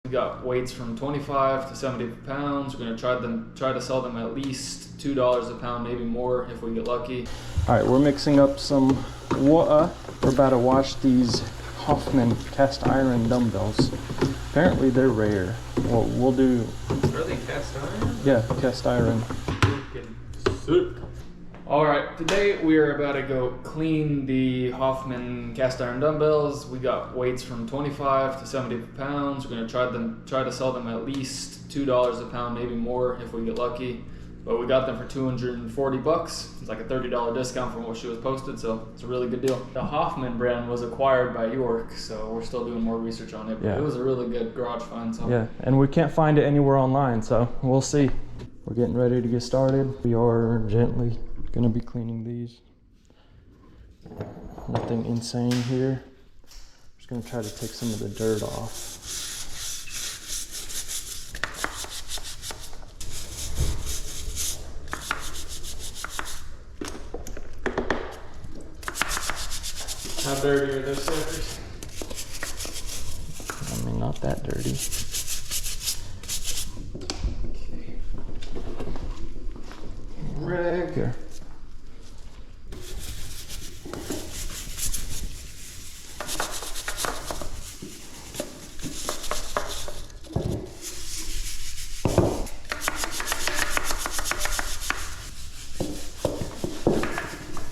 We got weights from 25 to 70 pounds. We're gonna try to sell them at least $2 a pound, maybe more if we get lucky. All right, we're mixing up some water. We're about to wash these Hoffman cast iron dumbbells. Apparently they're rare. Well, we'll do... Are they cast iron? Yeah, cast iron. Sick. All right, today we are about to go clean the Hoffman cast iron dumbbells. We got weights from 25 to 70 pounds. We're gonna try to sell them at least $2 a pound, maybe more if we get lucky. But we got them for 240 bucks. It's like a $30 discount from what she was posted, so it's a really good deal. The Hoffman brand was acquired by York, so we're still doing more research on it. But it was a really good garage find. So. Yeah, and we can't find it anywhere online, so we'll see. We're getting ready to get started. We are gently gonna be cleaning these. Nothing insane here. Just gonna try to take some of the dirt off. How dirty are those suckers? I mean, not that dirty. Okay. Rag. Here.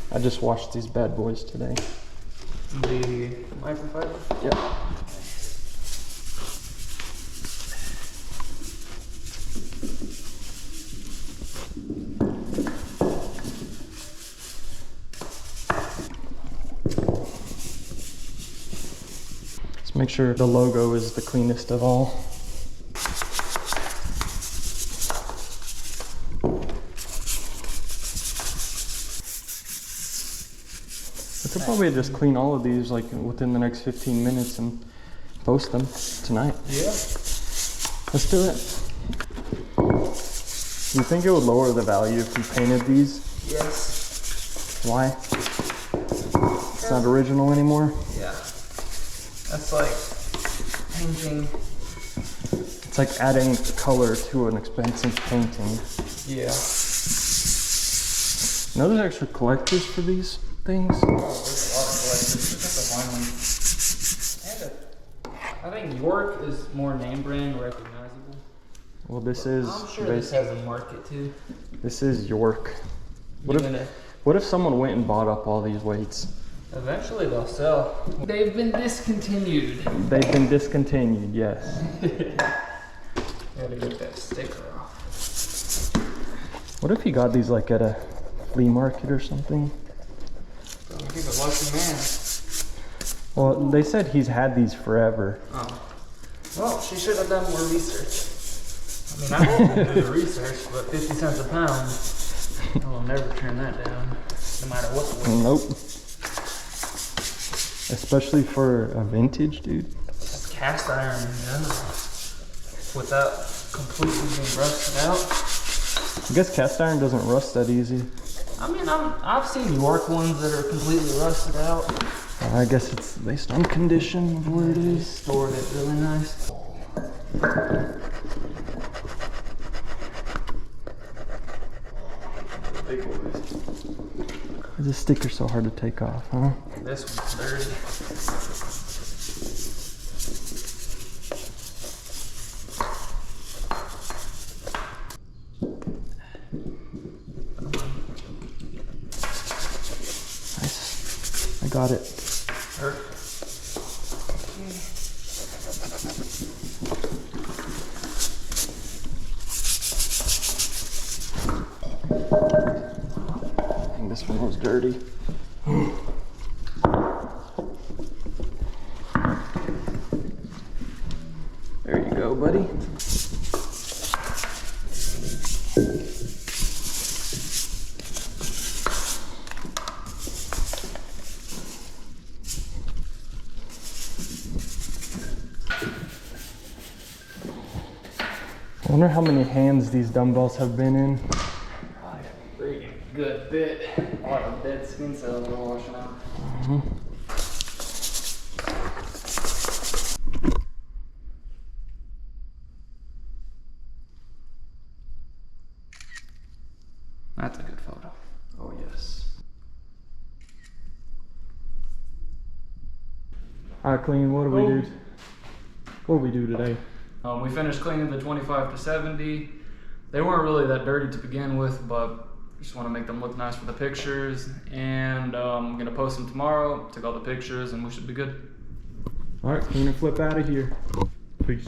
I just washed these bad boys today. The microfiber? Yep. Let's make sure the logo is the cleanest of all. I could probably just clean all of these like within the next 15 minutes and post them tonight. Yeah. Let's do it. You think it would lower the value if we painted these? Yes. Why? It's not original anymore? Yeah. That's like painting. It's like adding color to an expensive painting. Yeah. You know there's extra collectors for these things? Oh, there's a lot of collectors. Just have to find one. And I think York is more name brand recognizable. Well, this is... I'm sure this has a market too. This is York. What if someone went and bought up all these weights? Eventually they'll sell. They've been discontinued. They've been discontinued, yes. Gotta get that sticker off. What if he got these like at a flea market or something? He's a lucky man. Well, they said he's had these forever. Oh. Well, she should have done more research. I mean, I didn't do the research, but 50 cents a pound, I will never turn that down, no matter what the weight. Nope. Especially for a vintage, dude. Just cast iron in general, without completely being rusted out. I guess cast iron doesn't rust that easy. I mean, I've seen York ones that are completely rusted out. I guess it's based on condition of where it is. Stored it really nice. Big boys. Why is this sticker so hard to take off, huh? This one's dirty. Nice. I got it. Perfect. I think this one was dirty. There you go, buddy. I wonder how many hands these dumbbells have been in. Probably a pretty good bit. A lot of dead skin cells are washing out. That's a good photo. Oh yes. All right, Clean, what do we do? What do we do today? We finished cleaning the 25 to 70. They weren't really that dirty to begin with, but just want to make them look nice for the pictures. And I'm gonna post them tomorrow, take all the pictures, and we should be good. All right, Clean and Flip out of here. Peace.